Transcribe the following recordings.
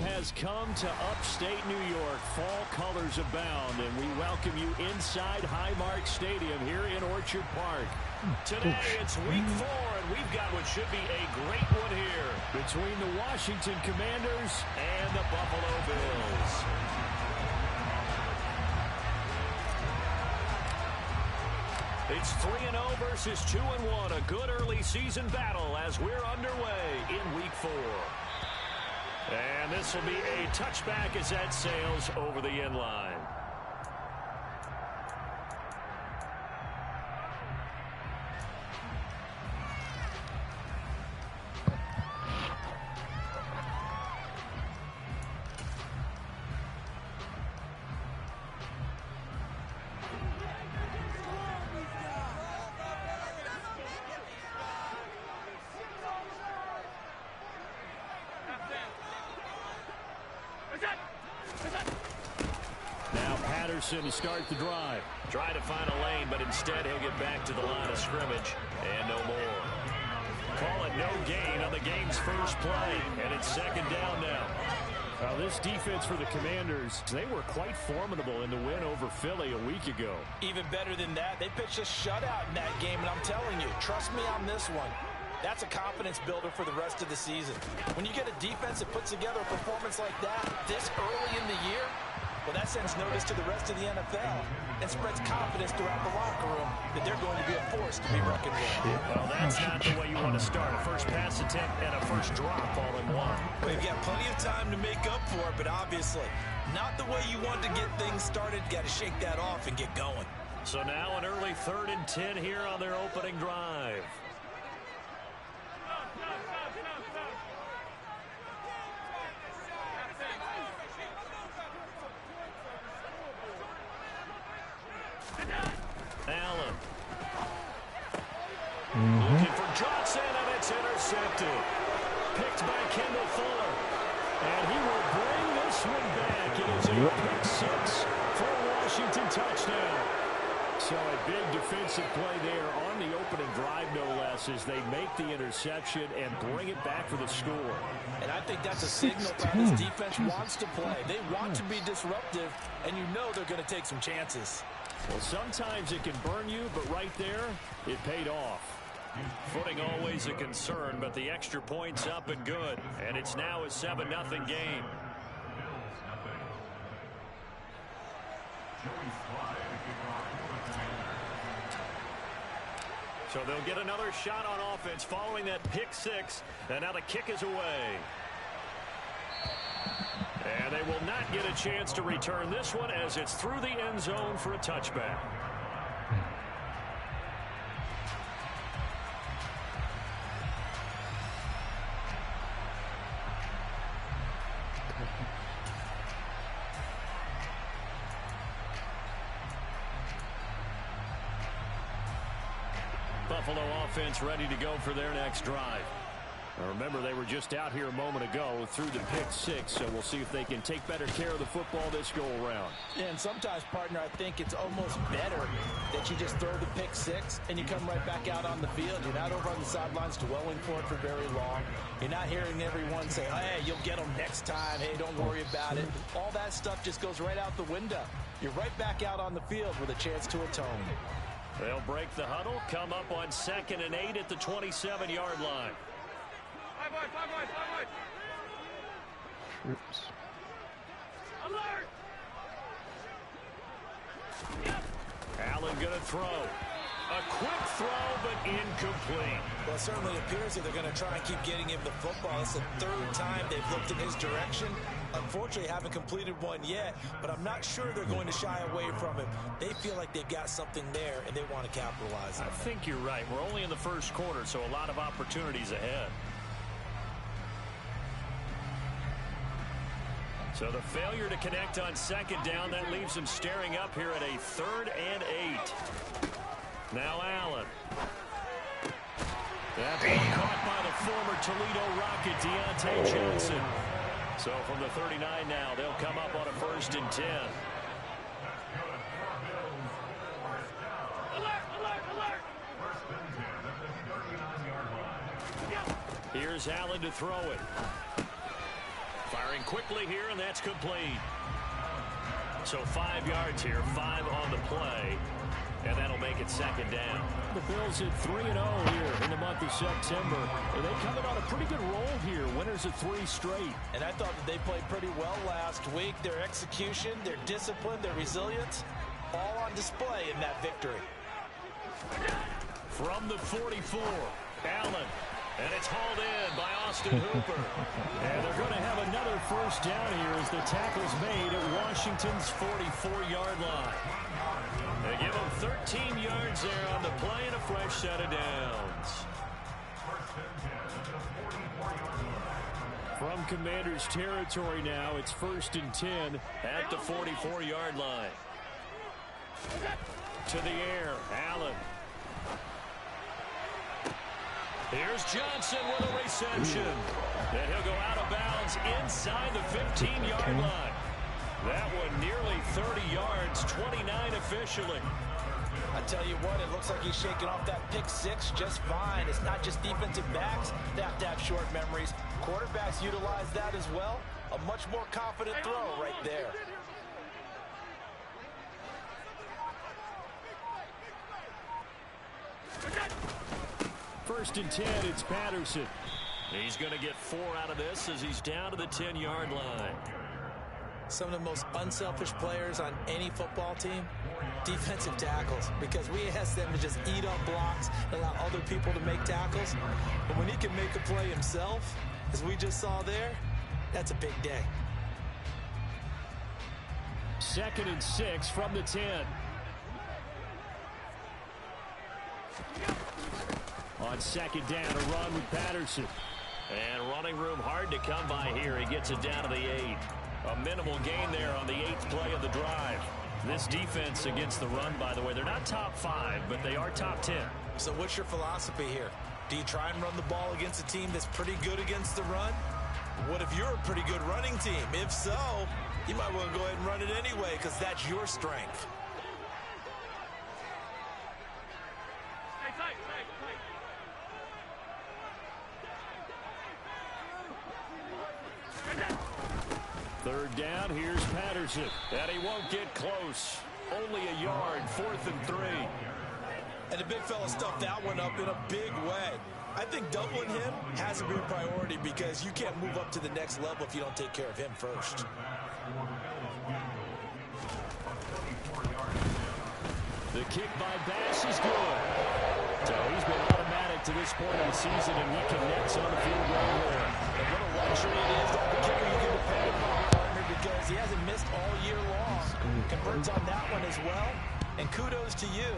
has come to upstate New York. Fall colors abound, and we welcome you inside Highmark Stadium here in Orchard Park. Today, it's week 4, and we've got what should be a great one here between the Washington Commanders and the Buffalo Bills. It's 3-0 versus 2-1, a good early season battle as we're underway in week 4. And this will be a touchback as that sails over the end line. To start the drive. Try to find a lane, but instead he'll get back to the line of scrimmage and no more. Call it no gain on the game's first play, and it's second down now. This defense for the Commanders, they were quite formidable in the win over Philly a week ago. Even better than that, they pitched a shutout in that game, and I'm telling you, trust me on this one. That's a confidence builder for the rest of the season. When you get a defense that puts together a performance like that this early in the year, well, that sends notice to the rest of the NFL and spreads confidence throughout the locker room that they're going to be a force to be reckoned with. Well, that's not the way you want to start. A first pass attempt and a first drop all in one. Well, you've got plenty of time to make up for it, but obviously not the way you want to get things started. Got to shake that off and get going. So now an early 3rd and 10 here on their opening drive. Allen. Looking for Johnson, and it's intercepted. Picked by Kendall Fuller. And he will bring this one back. It is a pick 6 for a Washington touchdown. So a big defensive play there on the opening drive, no less, as they make the interception and bring it back for the score. And I think that's a signal that this defense wants to play. They want to be disruptive, and you know they're going to take some chances. Well, sometimes it can burn you, but right there, it paid off. Footing always a concern, but the extra point's up and good. And it's now a 7-0 game. So they'll get another shot on offense following that pick 6. And now the kick is away. And they will not get a chance to return this one as it's through the end zone for a touchback. Buffalo offense ready to go for their next drive. Now remember, they were just out here a moment ago through the pick 6, so we'll see if they can take better care of the football this go-around. And sometimes, partner, I think it's almost better that you just throw the pick 6 and you come right back out on the field. You're not over on the sidelines dwelling for it for very long. You're not hearing everyone say, hey, you'll get them next time. Hey, don't worry about it. All that stuff just goes right out the window. You're right back out on the field with a chance to atone. They'll break the huddle, come up on 2nd and 8 at the 27-yard line. Oops. Alert! Allen going to throw. A quick throw, but incomplete. Well, it certainly appears that they're going to try and keep getting him the football. It's the 3rd time they've looked in his direction. Unfortunately, haven't completed one yet, but I'm not sure they're going to shy away from him. They feel like they've got something there, and they want to capitalize on it. I think you're right. We're only in the first quarter, so a lot of opportunities ahead. So the failure to connect on 2nd down, that leaves them staring up here at a 3rd and 8. Now Allen. That ball caught by the former Toledo Rocket, Deontay Johnson. So from the 39 now, they'll come up on a 1st and 10. Here's Allen to throw it. Firing quickly here, and that's complete. So 5 yards here, 5 on the play, and that'll make it second down. The Bills at 3-0 here in the month of September. And they coming on a pretty good roll here. Winners of 3 straight. And I thought that they played pretty well last week. Their execution, their discipline, their resilience, all on display in that victory. From the 44, Allen. And it's hauled in by Austin Hooper. And they're going to have another first down here as the tackle's made at Washington's 44-yard line. They give them 13 yards there on the play and a fresh set of downs. From Commanders territory now, it's 1st and 10 at the 44-yard line. To the air, Allen. Here's Johnson with a reception. And he'll go out of bounds inside the 15-yard line. That one nearly 30 yards, 29 officially. I tell you what, it looks like he's shaking off that pick six just fine. It's not just defensive backs that have to have short memories. Quarterbacks utilize that as well. A much more confident throw right there. First and 10, it's Patterson. He's going to get 4 out of this as he's down to the 10-yard line. Some of the most unselfish players on any football team, defensive tackles, because we ask them to just eat up blocks and allow other people to make tackles. But when he can make a play himself, as we just saw there, that's a big day. 2nd and 6 from the 10. On 2nd down, a run with Patterson. And running room hard to come by here. He gets it down to the 8. A minimal gain there on the 8th play of the drive. This defense against the run, by the way, they're not top 5, but they are top 10. So what's your philosophy here? Do you try and run the ball against a team that's pretty good against the run? What if you're a pretty good running team? If so, you might want to go ahead and run it anyway because that's your strength. Third down, here's Patterson. And he won't get close. Only a yard, 4th and 3. And the big fella stuffed that one up in a big way. I think doubling him has to be a priority because you can't move up to the next level if you don't take care of him first. The kick by Bass is good. So he's been automatic to this point of the season, and he connects on the field goal there. And what a luxury it is to have a kicker you can depend upon, partner, because he hasn't missed all year long. Converts on that one as well. And kudos to you.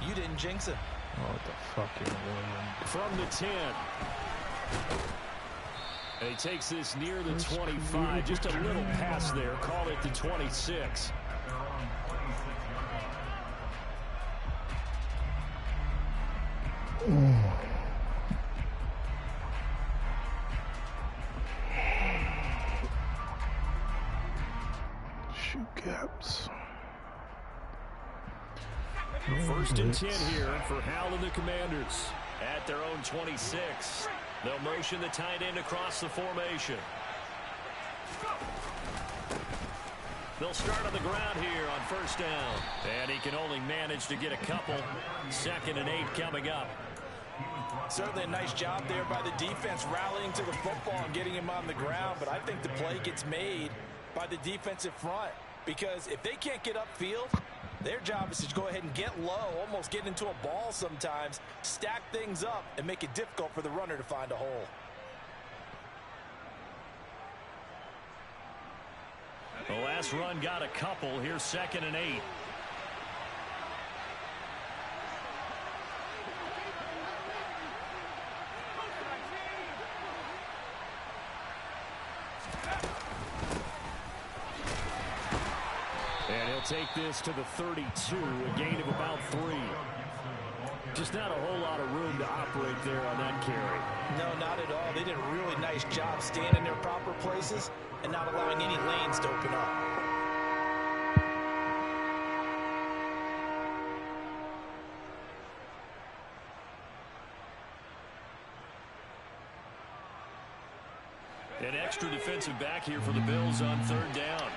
You didn't jinx it. Oh, what the fucking man. From the 10. And he takes this near the 25. Just a little pass there. Call it the 26. Shoot gaps. 1st and 10 here for Hal and the Commanders. At their own 26. They'll motion the tight end across the formation. They'll start on the ground here on 1st down. And he can only manage to get a couple. 2nd and 8 coming up. Certainly a nice job there by the defense rallying to the football and getting him on the ground. But I think the play gets made by the defensive front. Because if they can't get upfield, their job is to go ahead and get low, almost get into a ball sometimes, stack things up, and make it difficult for the runner to find a hole. The last run got a couple. Here's 2nd and 8. And he'll take this to the 32, a gain of about 3. Just not a whole lot of room to operate there on that carry. No, not at all. They did a really nice job staying in their proper places and not allowing any lanes to open up. An extra defensive defensive back here for the Bills on third down.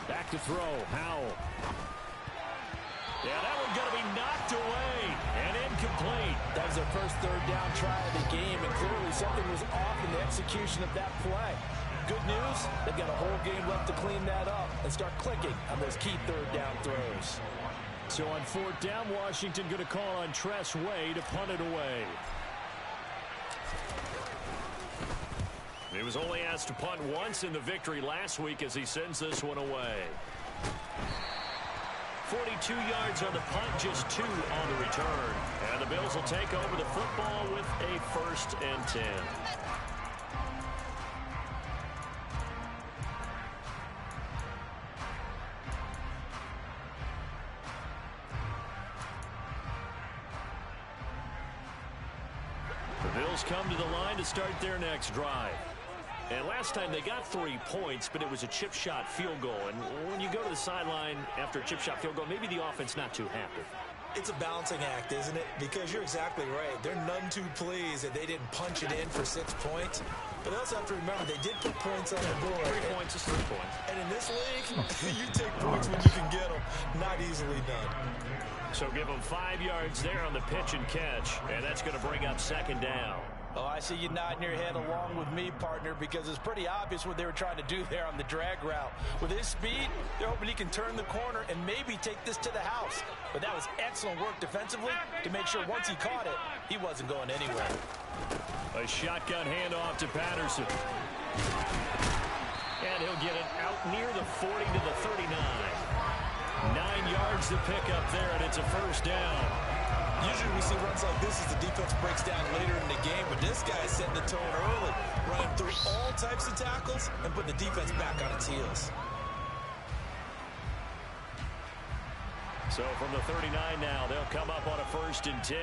Back to throw. Howell. Yeah, that one going to be knocked away and incomplete. That was their first third down try of the game, and clearly something was off in the execution of that play. Good news, they've got a whole game left to clean that up and start clicking on those key third down throws. So on fourth down, Washington going to call on Tress Way to punt it away. He was only asked to punt once in the victory last week as he sends this one away. 42 yards on the punt, just 2 on the return. And the Bills will take over the football with a 1st and 10. The Bills come to the line to start their next drive. And last time they got 3 points, but it was a chip shot field goal. And when you go to the sideline after a chip shot field goal, maybe the offense not too happy. It's a balancing act, isn't it? Because you're exactly right. They're none too pleased that they didn't punch it in for 6 points. But they also have to remember they did put points on the board. 3 points is 3 points. And in this league, you take points when you can get them. Not easily done. So give them 5 yards there on the pitch and catch. And that's going to bring up 2nd down. Oh, I see you nodding your head along with me, partner, because it's pretty obvious what they were trying to do there on the drag route. With his speed, they're hoping he can turn the corner and maybe take this to the house. But that was excellent work defensively to make sure once he caught it, he wasn't going anywhere. A shotgun handoff to Patterson. And he'll get it out near the 40 to the 39. 9 yards to pick up there, and it's a 1st down. Usually we see runs like this as the defense breaks down later in the game, but this guy's setting the tone early, running through all types of tackles and putting the defense back on its heels. So from the 39 now, they'll come up on a 1st and 10.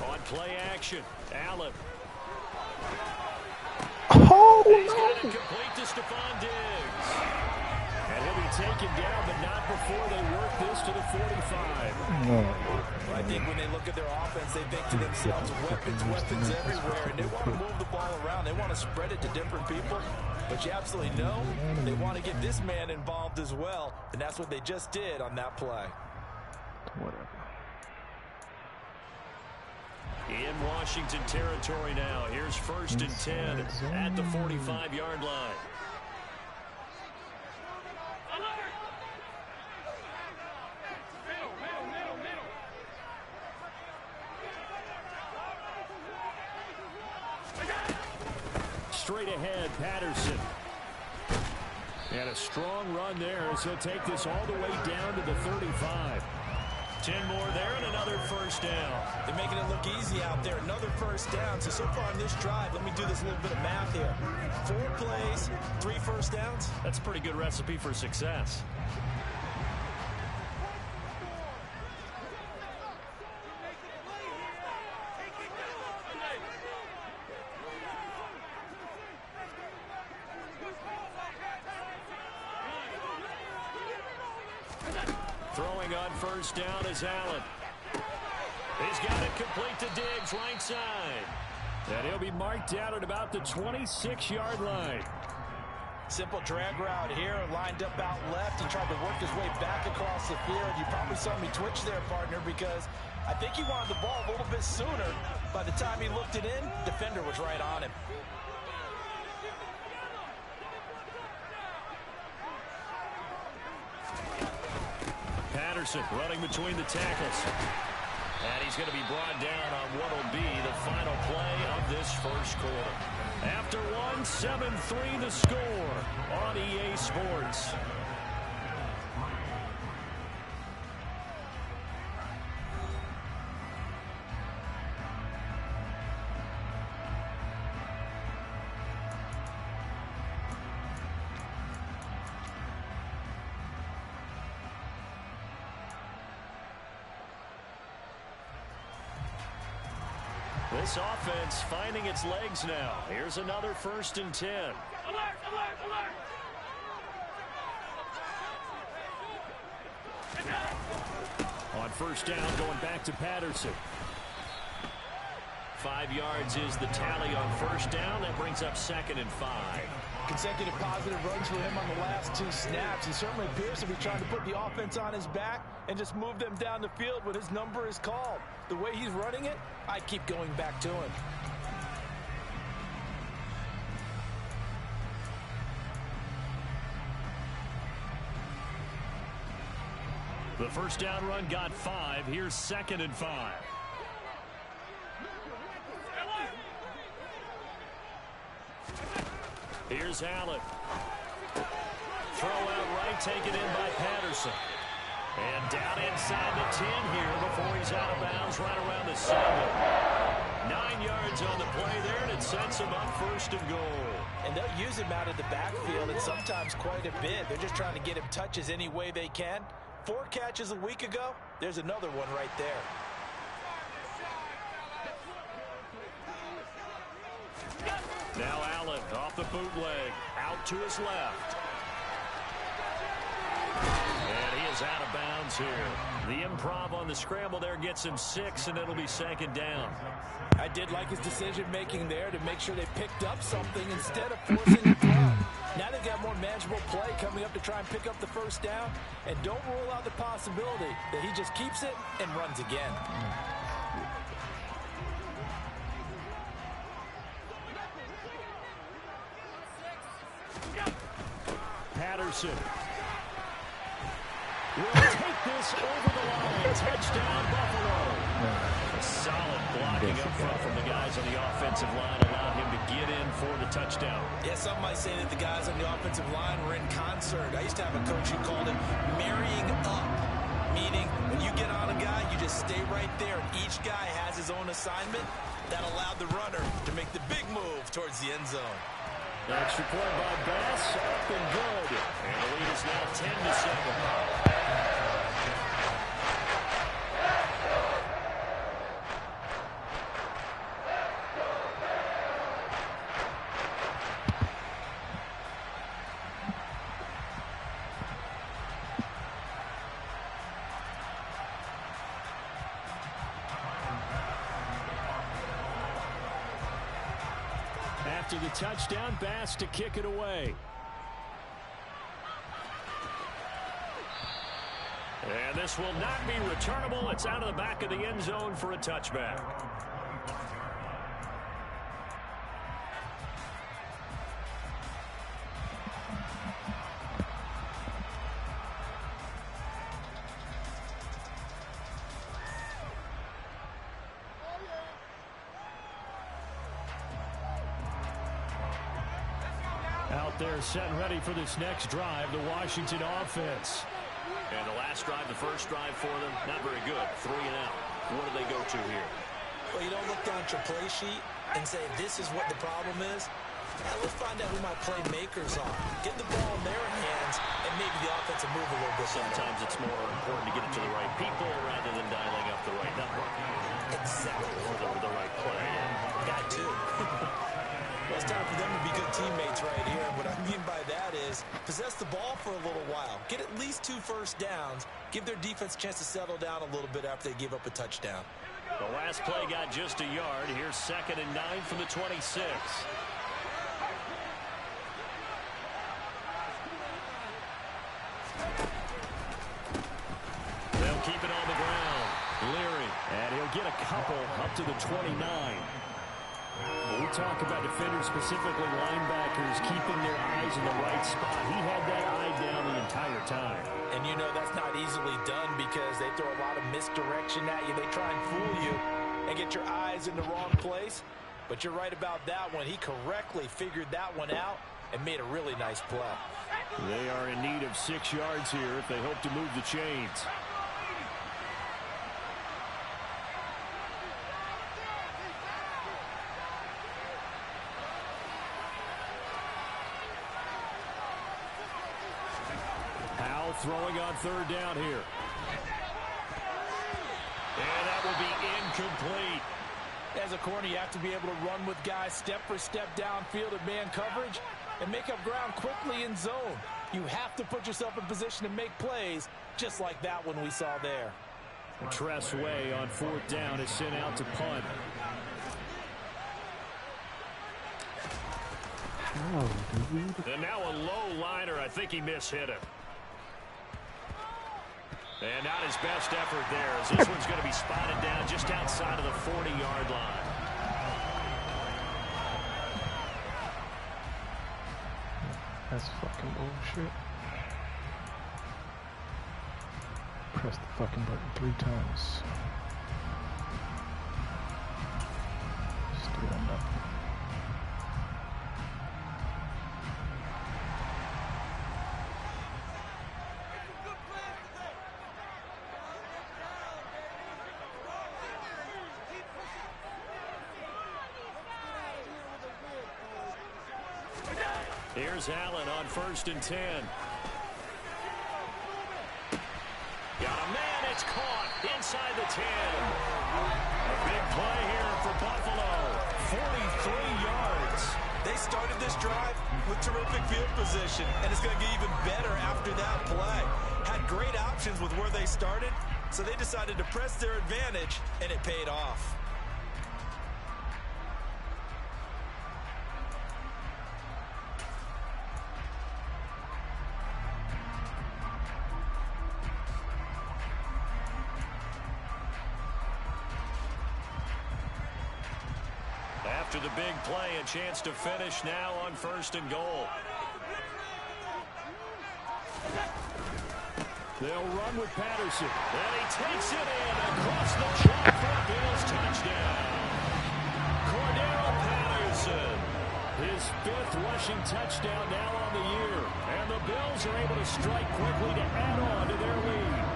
On play action, Allen. Oh, He's got it complete to Stephon Diggs. And he'll be taken down, but not before they work this to the 45. I think when they look at their offense, they think to themselves, weapons everywhere, and they want to move the ball around. They want to spread it to different people. But you absolutely know they want to get this man involved as well, and that's what they just did on that play. Whatever. In Washington territory now. Here's 1st and 10 at the 45-yard line. Straight ahead, Patterson. And a strong run there as he'll take this all the way down to the 35. 10 more there and another 1st down. They're making it look easy out there. Another 1st down. So far in this drive, let me do this little bit of math here. 4 plays, 3 1st downs. That's a pretty good recipe for success. Throwing on 1st down is Allen. He's got it complete to Diggs, right side. And he'll be marked down at about the 26-yard line. Simple drag route here, lined up out left. He tried to work his way back across the field. You probably saw me twitch there, partner, because I think he wanted the ball a little bit sooner. By the time he looked it in, defender was right on him. Patterson running between the tackles. And he's going to be brought down on what will be the final play of this 1st quarter. After one, 7-3 the score on EA Sports. This offense finding its legs now. Here's another 1st and 10. Alert, alert, alert. On 1st down, going back to Patterson. 5 yards is the tally on 1st down. That brings up 2nd and 5. Consecutive positive runs for him on the last 2 snaps. He certainly appears to be trying to put the offense on his back and just move them down the field when his number is called. The way he's running it, I keep going back to him. The 1st down run got 5. Here's 2nd and 5. Here's Allen. Throw out right, taken in by Patterson. And down inside the 10 here before he's out of bounds right around the 7. 9 yards on the play there, and it sets him up 1st and goal. And they'll use him out of the backfield, and sometimes quite a bit. They're just trying to get him touches any way they can. 4 catches a week ago. There's another one right there. Now Allen off the bootleg, out to his left. And he is out of bounds here. The improv on the scramble there gets him 6, and it'll be 2nd down. I did like his decision-making there to make sure they picked up something instead of forcing it down. Now they've got more manageable play coming up to try and pick up the 1st down. And don't rule out the possibility that he just keeps it and runs again. Patterson will take this over the line. Touchdown, Buffalo. Solid blocking up front from the guys on the offensive line allowed him to get in for the touchdown. Yeah, some might say that the guys on the offensive line were in concert. I used to have a coach who called it marrying up, meaning when you get on a guy, you just stay right there. Each guy has his own assignment. That allowed the runner to make the big move towards the end zone. Extra point by Bass, up and good. And the lead is now 10-7. After the touchdown, Bass to kick it away. And this will not be returnable. It's out of the back of the end zone for a touchback. Out there set ready for this next drive, the Washington offense. And the last drive, the first drive for them, not very good. 3 and out. What do they go to here? Well, you don't look down at your play sheet and say, this is what the problem is. Now let's find out who my playmakers are. Get the ball in their hands, and maybe the offense will move a little bit. Sometimes it's more important to get it to the right people rather than dialing up the right number. Exactly. Or the right play. Got to. Well, it's time for them to be good teammates right here. And what I mean by that is possess the ball for a little while. Get at least 2 first downs. Give their defense a chance to settle down a little bit after they give up a touchdown. The last play got just a yard. Here's 2nd and 9 from the 26. They'll keep it on the ground. Leary, and he'll get a couple up to the 29. We talk about defenders, specifically linebackers, keeping their eyes in the right spot. He had that eye down the entire time. And you know that's not easily done because they throw a lot of misdirection at you. They try and fool you and get your eyes in the wrong place. But you're right about that one. He correctly figured that one out and made a really nice play. They are in need of 6 yards here if they hope to move the chains. Throwing on 3rd down here. And that will be incomplete. As a corner, you have to be able to run with guys step for step downfield at man coverage and make up ground quickly in zone. You have to put yourself in position to make plays, just like that one we saw there. Tress Way on 4th down is sent out to punt. Oh, dude. And now a low liner. I think he mishit him. And not his best effort there, as this one's going to be spotted down just outside of the 40-yard line. That's fucking bullshit. Press the fucking button 3 times. Still nothing. Here's Allen on 1st and 10. Got a man, it's caught inside the 10. A big play here for Buffalo. 43 yards. They started this drive with terrific field position, and it's going to get even better after that play. Had great options with where they started, so they decided to press their advantage, and it paid off. After the big play, a chance to finish now on 1st and goal. They'll run with Patterson. And he takes it in across the chalk for a Bills touchdown. Cordero Patterson. His 5th rushing touchdown now on the year. And the Bills are able to strike quickly to add on to their lead.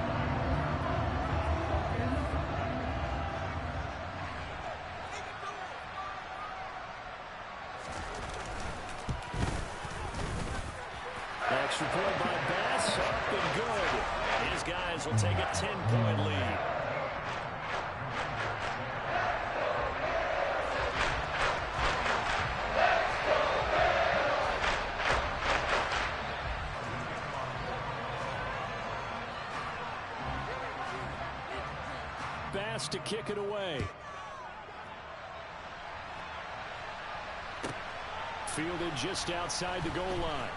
Extra point by Bass, up and good. His guys will take a 10-point lead. Bass to kick it away. Fielded just outside the goal line.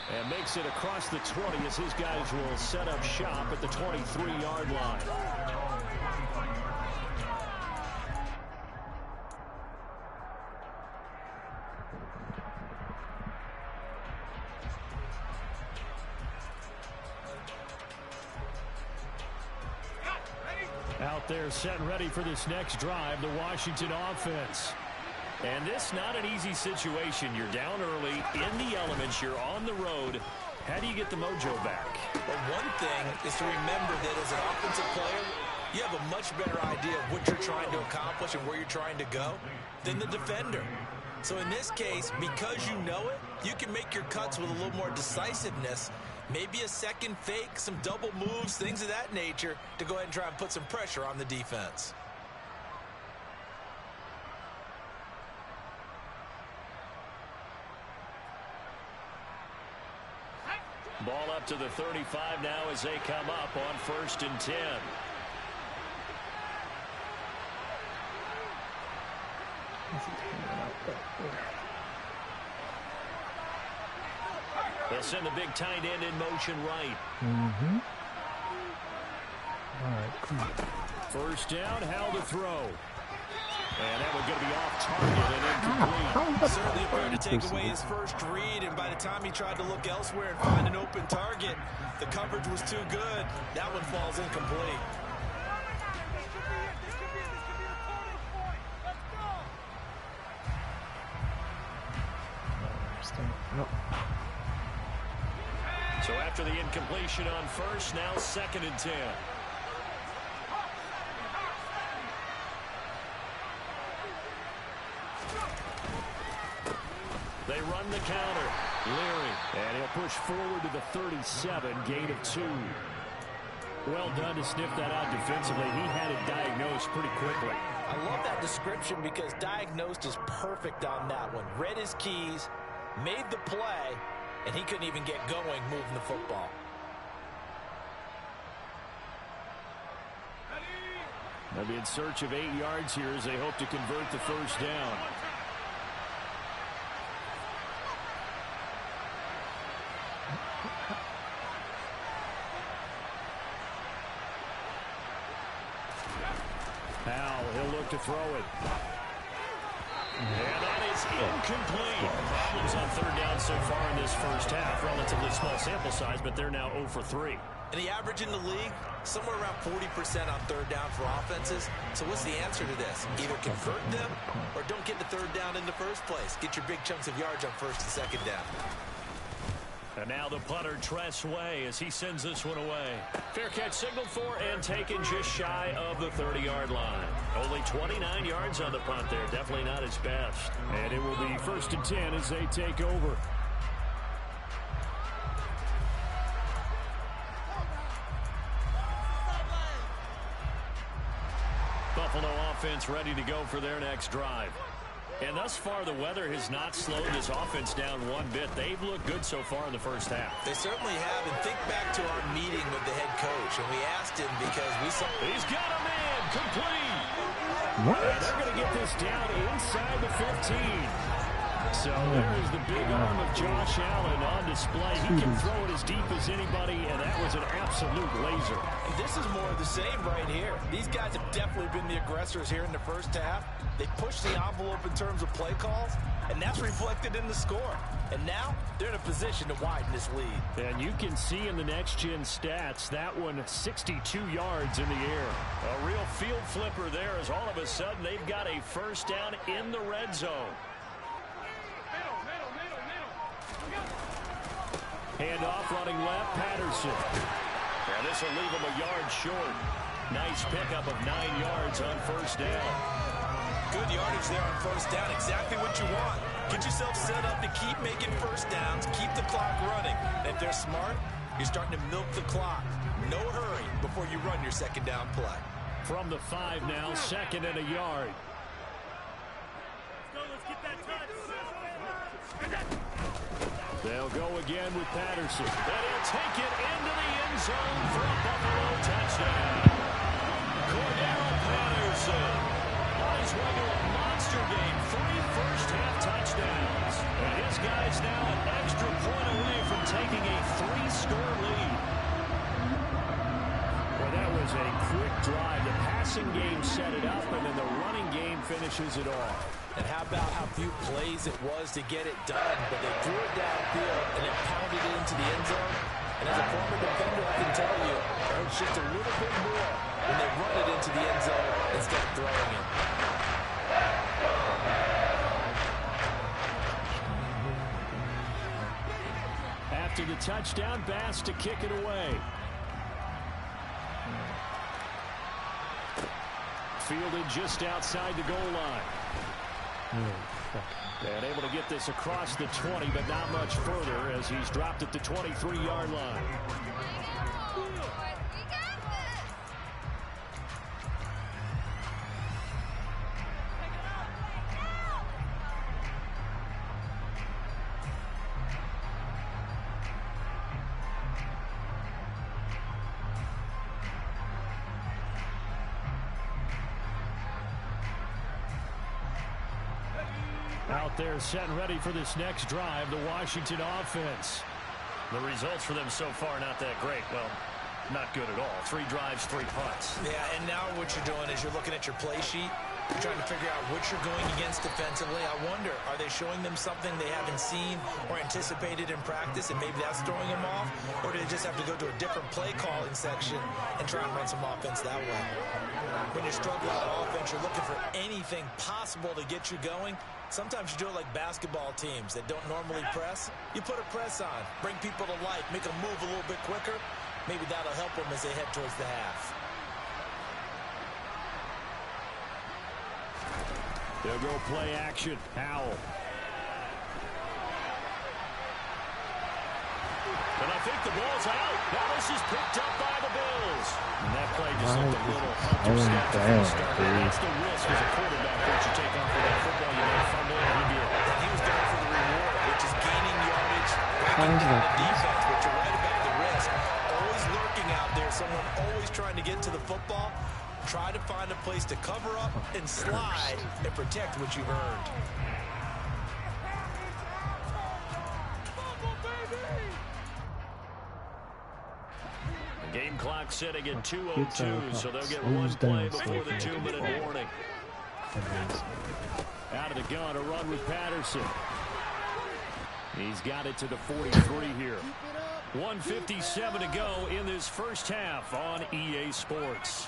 And makes it across the 20 as his guys will set up shop at the 23-yard line. Out there set and ready for this next drive, the Washington offense. And this not an easy situation. You're down early, in the elements, you're on the road. How do you get the mojo back? Well, one thing is to remember that as an offensive player, you have a much better idea of what you're trying to accomplish and where you're trying to go than the defender. So in this case, because you know it, you can make your cuts with a little more decisiveness, maybe a second fake, some double moves, things of that nature, to go ahead and try and put some pressure on the defense. Ball up to the 35 now as they come up on 1st and 10. They'll send the big tight end in motion right. Mm-hmm. All right, cool. 1st down, how to throw. And that one's going to be off target and incomplete. Certainly appeared to take away his first read, and by the time he tried to look elsewhere and find an open target, the coverage was too good. That one falls incomplete. Nope. So after the incompletion on 1st, now 2nd and 10. They run the counter. Leary. And he'll push forward to the 37, gain of 2. Well done to sniff that out defensively. He had it diagnosed pretty quickly. I love that description because diagnosed is perfect on that one. Read his keys, made the play, and he couldn't even get going moving the football. They'll be in search of 8 yards here as they hope to convert the first down. Powell, he'll look to throw it. And that is incomplete. Problems on third down so far in this first half. Relatively small sample size, but they're now 0 for 3. And the average in the league, somewhere around 40% on third down for offenses. So what's the answer to this? Either convert them or don't get the third down in the first place. Get your big chunks of yards on first and second down. And now the punter, Tress Way, as he sends this one away. Fair catch signaled for and taken just shy of the 30-yard line. Only 29 yards on the punt there. Definitely not his best. And it will be 1st and 10 as they take over. Buffalo offense ready to go for their next drive. And thus far, the weather has not slowed this offense down one bit. They've looked good so far in the first half. They certainly have. And think back to our meeting with the head coach. And we asked him because we saw... He's got a man complete. What? And they're going to get this down inside the 15. So there's the big arm of Josh Allen on display. He can throw it as deep as anybody, and that was an absolute laser. And this is more of the same right here. These guys have definitely been the aggressors here in the first half. They pushed the envelope in terms of play calls, and that's reflected in the score. And now they're in a position to widen this lead. And you can see in the next-gen stats, that one 62 yards in the air. A real field flipper there as all of a sudden they've got a first down in the red zone. Handoff running left, Patterson. And this will leave him a yard short. Nice pickup of 9 yards on first down. Good yardage there on first down. Exactly what you want. Get yourself set up to keep making first downs, keep the clock running. And if they're smart, you're starting to milk the clock. No hurry before you run your second down play. From the 5 now, 2nd and a yard. Let's get that touch. They'll go again with Patterson. And he'll take it into the end zone for a Buffalo touchdown. Cordero Patterson on his way to a monster game. 3 first-half touchdowns. And his guy's now an extra point away from taking a 3-score lead. Well, that was a quick drive. The passing game set it up, and then the running game finishes it off. And how about how few plays it was to get it done, but they drew it downfield and then pounded it into the end zone. And as a former defender, I can tell you, it hurts just a little bit more when they run it into the end zone instead of throwing it. After the touchdown, Bass to kick it away. Fielded just outside the goal line. And able to get this across the 20, but not much further as he's dropped at the 23-yard line. Out there set and ready for this next drive, the Washington offense. The results for them so far not that great. Well, not good at all. 3 drives, 3 punts. Yeah, and now what you're doing is you're looking at your play sheet. You're trying to figure out what you're going against defensively. I wonder, are they showing them something they haven't seen or anticipated in practice, and maybe that's throwing them off? Or do they just have to go to a different play calling section and try and run some offense that way? When you're struggling on offense, you're looking for anything possible to get you going. Sometimes you do it like basketball teams that don't normally press. You put a press on, bring people to life, make them move a little bit quicker. Maybe that'll help them as they head towards the half. They'll go play action. Powell. And I think the ball's out. Now this is picked up by the Bills. And that play just looked a little helter-skelter from the start. That's the risk as a quarterback that you take off for that football. You may fumble it, he did. He was going for the reward, which is gaining yardage, breaking down the defense. But you're right about the risk. Always lurking out there, someone always trying to get to the football. Try to find a place to cover up and slide and protect what you've earned. Game clock sitting at 2:02, so they'll get one play before the 2-minute warning. Out of the gun, a run with Patterson. He's got it to the 43 here. 1:57 to go in this first half on EA Sports.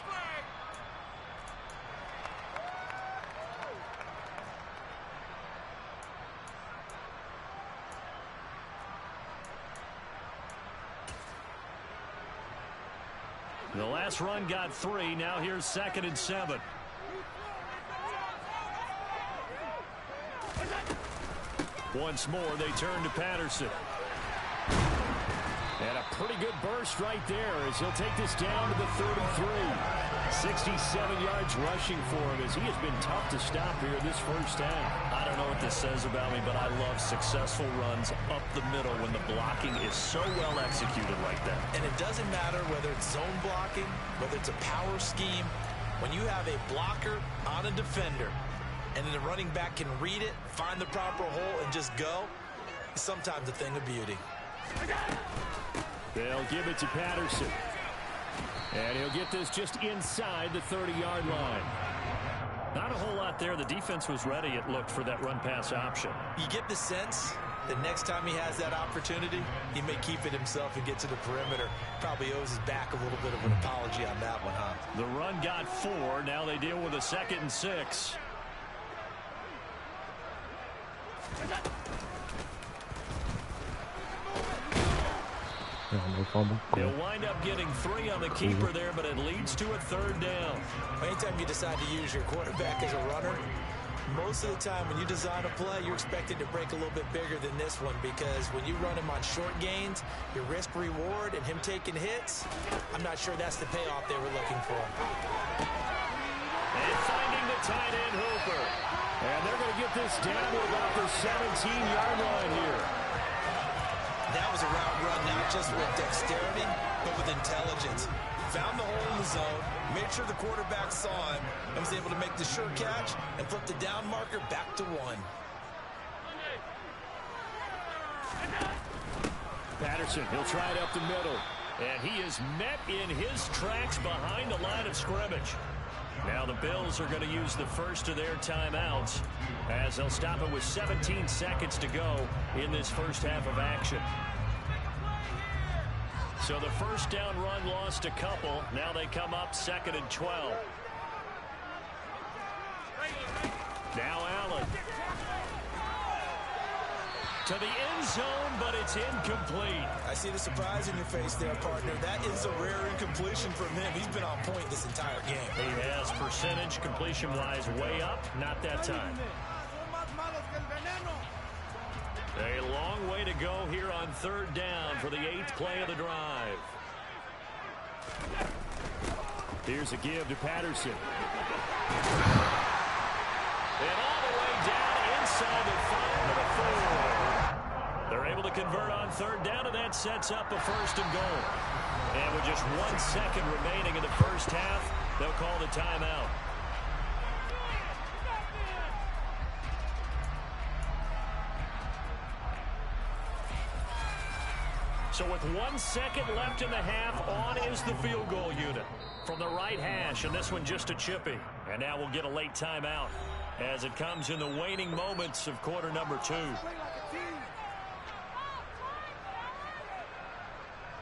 The last run got 3. Now here's 2nd and 7. Once more, they turn to Patterson. And a pretty good burst right there as he'll take this down to the 33. 67 yards rushing for him as he has been tough to stop here this first half. I don't know what this says about me, but I love successful runs up the middle when the blocking is so well executed like that. And it doesn't matter whether it's zone blocking, whether it's a power scheme. When you have a blocker on a defender and then the running back can read it, find the proper hole, and just go, it's sometimes a thing of beauty. They'll give it to Patterson. And he'll get this just inside the 30-yard line. Not a whole lot there. The defense was ready, it looked, for that run-pass option. You get the sense that next time he has that opportunity, he may keep it himself and get to the perimeter. Probably owes his back a little bit of an apology on that one, huh? The run got 4. Now they deal with a 2nd and 6. No fumble. He'll wind up getting 3 on the keeper there, but it leads to a 3rd down. Anytime you decide to use your quarterback as a runner, most of the time when you design a play, you're expecting to break a little bit bigger than this one, because when you run him on short gains, your risk-reward and him taking hits, I'm not sure that's the payoff they were looking for. And finding the tight end, Hooper. And they're going to get this down to about the 17-yard line here. That was a route run, not just with dexterity, but with intelligence. Found the hole in the zone, made sure the quarterback saw him, and was able to make the sure catch and flip the down marker back to 1. Patterson, he'll try it up the middle. And he is met in his tracks behind the line of scrimmage. Now the Bills are going to use the first of their timeouts as they'll stop it with 17 seconds to go in this first half of action. So the first down run lost a couple. Now they come up 2nd and 12. Now Allen. To the end zone, but it's incomplete. I see the surprise in your face there, partner. That is a rare incompletion from him. He's been on point this entire game. He has percentage completion-wise way up. Not that time. A long way to go here on 3rd down for the 8th play of the drive. Here's a give to Patterson. And all the way down inside the 5 to the 4. They're able to convert on 3rd down, and that sets up a 1st and goal. And with just 1 second remaining in the first half, they'll call the timeout. So with 1 second left in the half, on is the field goal unit from the right hash, and this one just a chippy. And now we'll get a late timeout as it comes in the waning moments of quarter number 2.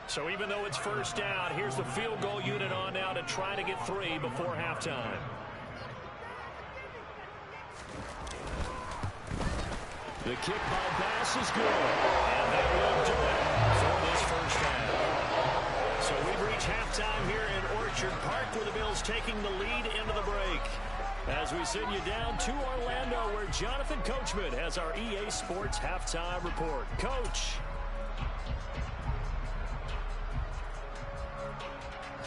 So even though it's first down, here's the field goal unit on now to try to get 3 before halftime. The kick by Bass is good, and that will do it for this first half. So we've reached halftime here in Orchard Park, where the Bills taking the lead into the break. As we send you down to Orlando, where Jonathan Coachman has our EA Sports halftime report. Coach.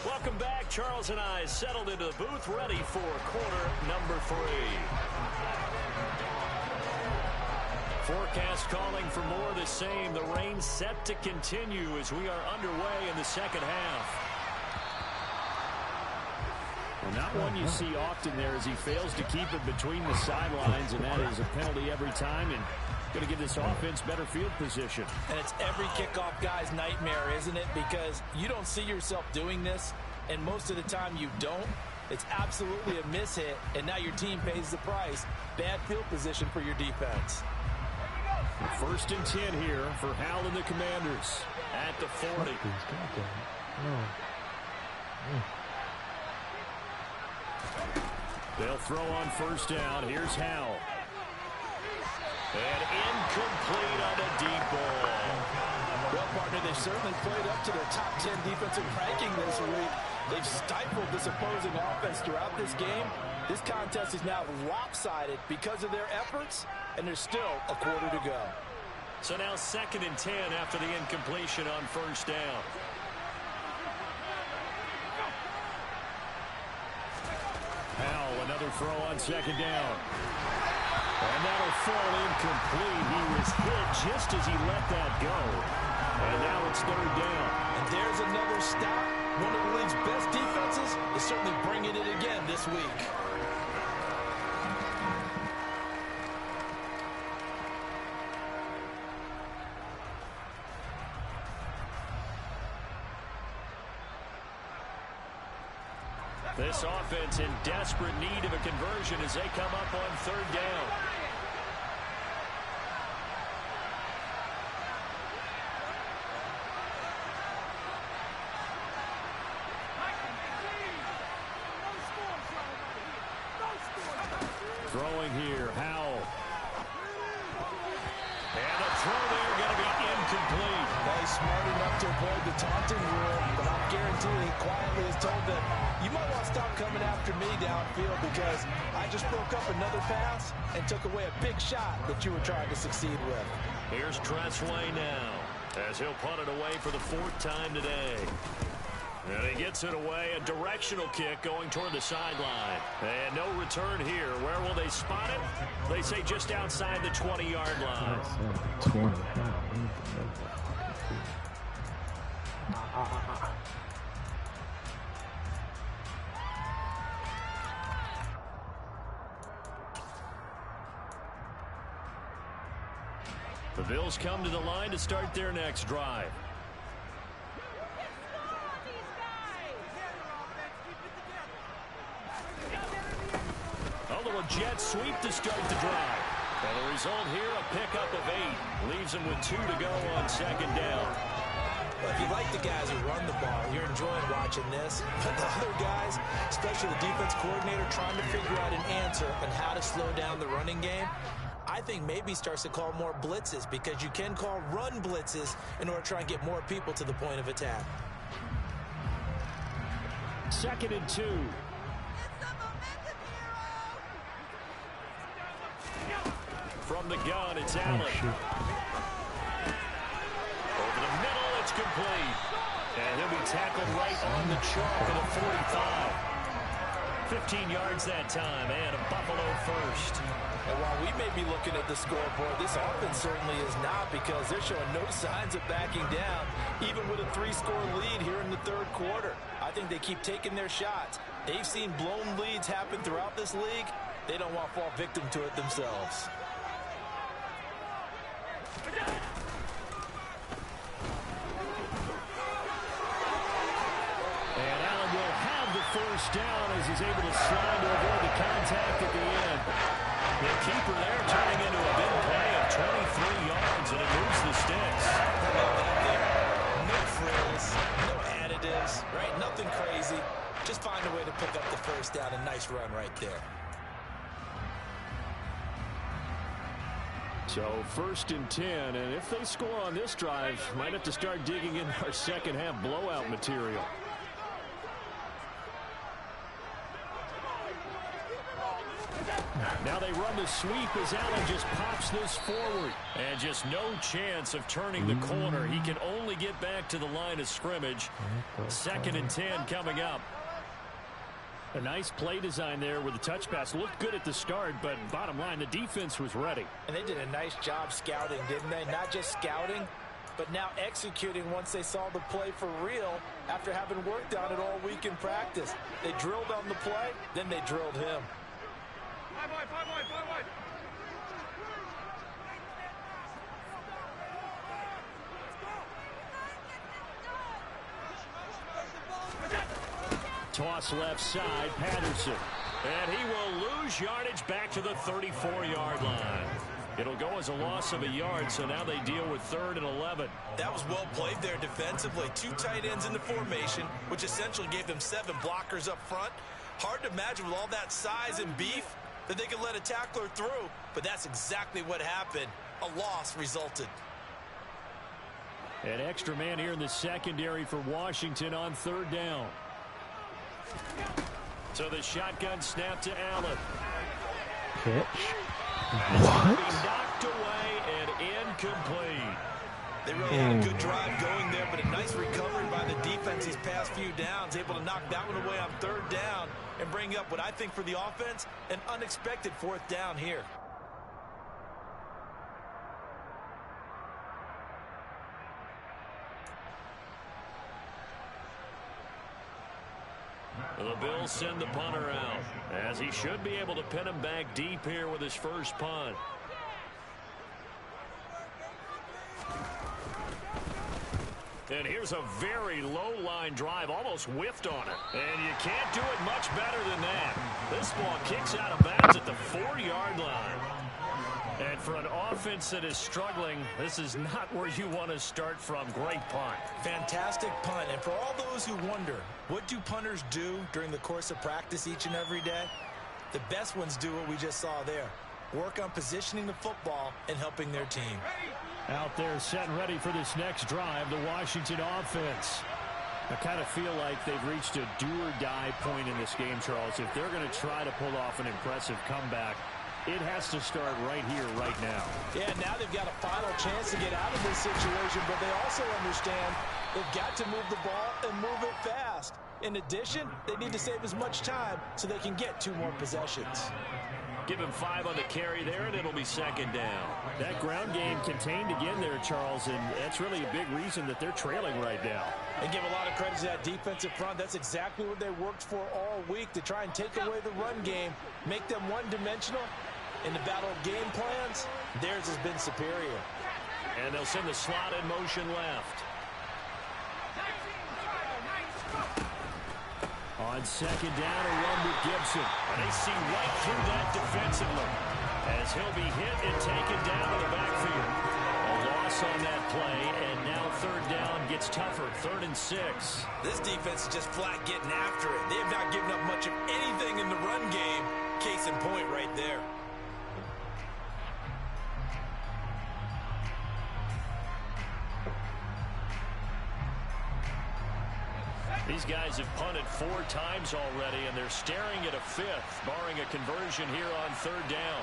Welcome back. Charles and I settled into the booth, ready for quarter number 3. Forecast calling for more of the same. The rain set to continue as we are underway in the second half. Well, not one you see often there as he fails to keep it between the sidelines, and that is a penalty every time, and going to give this offense better field position. And it's every kickoff guy's nightmare, isn't it? Because you don't see yourself doing this, and most of the time you don't. It's absolutely a mishit, and now your team pays the price. Bad field position for your defense. 1st and 10 here for Howell and the Commanders at the 40. They'll throw on 1st down. Here's Howell. And incomplete on a deep ball. Well, partner, they've certainly played up to their top 10 defensive ranking this week. They've stifled this opposing offense throughout this game. This contest is now lopsided because of their efforts, and there's still a quarter to go. So now 2nd and 10 after the incompletion on 1st down. Howell, another throw on 2nd down. And that'll fall incomplete. He was hit just as he let that go. And now it's 3rd down. And there's another stop. One of the league's best defenses is certainly bringing it again this week. This offense in desperate need of a conversion as they come up on 3rd down. Throwing here, Howell. And a throw there going to be incomplete. He's smart enough to avoid the taunting rule, but I'm guaranteeing he quietly is told that you might want to stop coming after me downfield because I just broke up another pass and took away a big shot that you were trying to succeed with. Here's Tressway now as he'll punt it away for the 4th time today. And he gets it away, a directional kick going toward the sideline. And no return here. Where will they spot it? They say just outside the 20-yard line. 20. The Bills come to the line to start their next drive. A jet sweep to start the drive. And the result here, a pickup of 8. Leaves them with 2 to go on 2nd down. Well, if you like the guys who run the ball, you're enjoying watching this. But the other guys, especially the defense coordinator, trying to figure out an answer on how to slow down the running game, I think maybe starts to call more blitzes because you can call run blitzes in order to try and get more people to the point of attack. 2nd and 2. From the gun, it's Allen. Over the middle, it's complete. And he'll be tackled right on the chalk at the 45. 15 yards that time, and a Buffalo first. And while we may be looking at the scoreboard, this offense certainly is not because they're showing no signs of backing down, even with a 3-score lead here in the 3rd quarter. I think they keep taking their shots. They've seen blown leads happen throughout this league. They don't want to fall victim to it themselves. And Allen will have the 1st down as he's able to slide to avoid the contact at the end. The keeper there turning into a big play of 23 yards, and it moves the sticks. No frills, no additives, right? Nothing crazy. Just find a way to pick up the 1st down. A nice run right there. So 1st and 10, and if they score on this drive, might have to start digging in our second half blowout material. Now they run the sweep as Allen just pops this forward. And just no chance of turning the corner. He can only get back to the line of scrimmage. 2nd and 10 coming up. A nice play design there with the touch pass. Looked good at the start, but bottom line, the defense was ready. And they did a nice job scouting, didn't they? Not just scouting, but now executing once they saw the play for real after having worked on it all week in practice. They drilled on the play, then they drilled him. Toss left side, Patterson. And he will lose yardage back to the 34-yard line. It'll go as a loss of a yard, so now they deal with 3rd and 11. That was well played there defensively. 2 tight ends in the formation, which essentially gave them 7 blockers up front. Hard to imagine with all that size and beef that they could let a tackler through, but that's exactly what happened. A loss resulted. An extra man here in the secondary for Washington on 3rd down. So the shotgun snap to Allen. Pitch. Knocked away and incomplete. They really had a good drive going there, but a nice recovery by the defense these past few downs, able to knock that one away on 3rd down and bring up what I think for the offense, an unexpected 4th down here. The Bills send the punter out, as he should be able to pin him back deep here with his first punt. And here's a very low-line drive, almost whiffed on it. And you can't do it much better than that. This ball kicks out of bounds at the 4-yard line. And for an offense that is struggling, this is not where you want to start from. Great punt. Fantastic punt. And for all those who wonder, what do punters do during the course of practice each and every day? The best ones do what we just saw there. Work on positioning the football and helping their team. Out there set and ready for this next drive, the Washington offense. I kind of feel like they've reached a do-or-die point in this game, Charles. If they're going to try to pull off an impressive comeback, it has to start right here, right now. Yeah, now they've got a final chance to get out of this situation, but they also understand they've got to move the ball and move it fast. In addition, they need to save as much time so they can get 2 more possessions. Give him 5 on the carry there, and it'll be 2nd down. That ground game contained again there, Charles, and that's really a big reason that they're trailing right now. And give a lot of credit to that defensive front. That's exactly what they worked for all week, to try and take away the run game, make them one-dimensional. In the battle of game plans, theirs has been superior. And they'll send the slot in motion left. On 2nd down, a run with Gibson. And they see right through that defensively as he'll be hit and taken down in the backfield. A loss on that play, and now 3rd down gets tougher, 3rd and 6. This defense is just flat getting after it. They have not given up much of anything in the run game. Case in point right there. These guys have punted 4 times already, and they're staring at a 5th, barring a conversion here on 3rd down.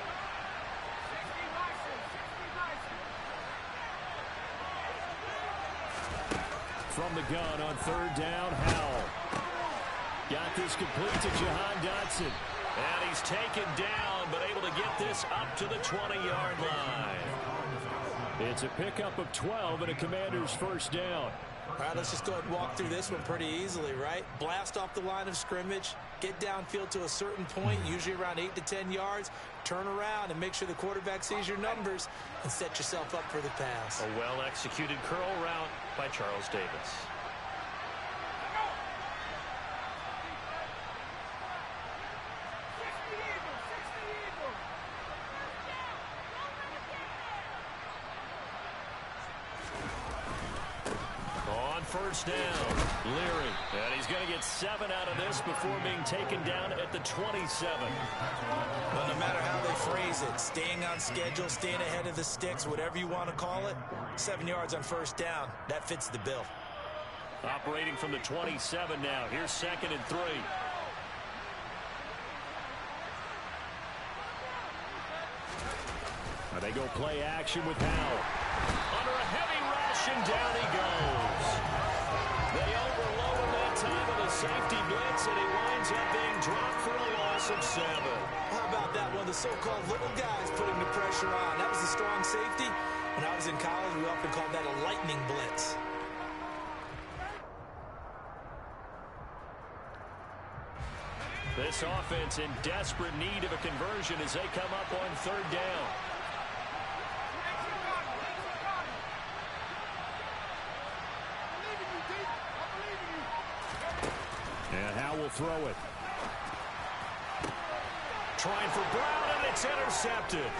From the gun on 3rd down, Howell. Got this complete to Jahan Dotson. And he's taken down, but able to get this up to the 20-yard line. It's a pickup of 12 and a Commander's 1st down. All right, let's just go ahead and walk through this one pretty easily, right? Blast off the line of scrimmage, get downfield to a certain point, usually around 8 to 10 yards, turn around and make sure the quarterback sees your numbers and set yourself up for the pass. A well-executed curl route by Charles Davis. First down, Leary. And he's going to get 7 out of this before being taken down at the 27. Well, no matter how they phrase it, staying on schedule, staying ahead of the sticks, whatever you want to call it, 7 yards on first down, that fits the bill. Operating from the 27 now. Here's 2nd and 3. They go play action with Howell. Under a heavy rush, and down he goes. They overload him that time with a safety blitz, and he winds up being dropped for a loss of 7. How about that one? The so-called little guys putting the pressure on. That was a strong safety. When I was in college, we often called that a lightning blitz. This offense in desperate need of a conversion as they come up on 3rd down. And Howell will throw it. Trying for Brown, and it's intercepted.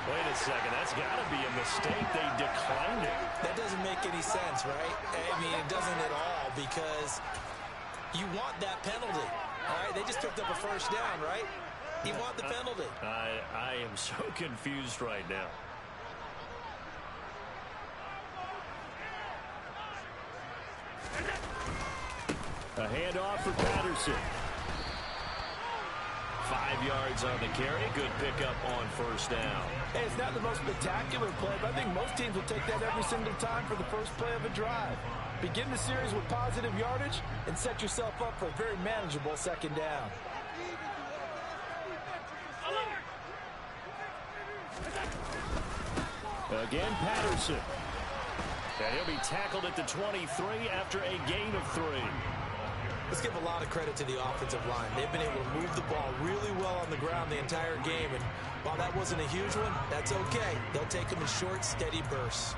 Wait a second, that's got to be a mistake. They declined it. That doesn't make any sense, right? I mean, it doesn't at all, because you want that penalty. All right, they just picked up a 1st down, right? You want the penalty. I am so confused right now. A handoff for Patterson. 5 yards on the carry. Good pickup on 1st down. Hey, it's not the most spectacular play, but I think most teams will take that every single time for the first play of a drive. Begin the series with positive yardage and set yourself up for a very manageable 2nd down. Again, Patterson. And he'll be tackled at the 23 after a gain of 3. Let's give a lot of credit to the offensive line. They've been able to move the ball really well on the ground the entire game. And while that wasn't a huge one, that's okay. They'll take them in short, steady bursts.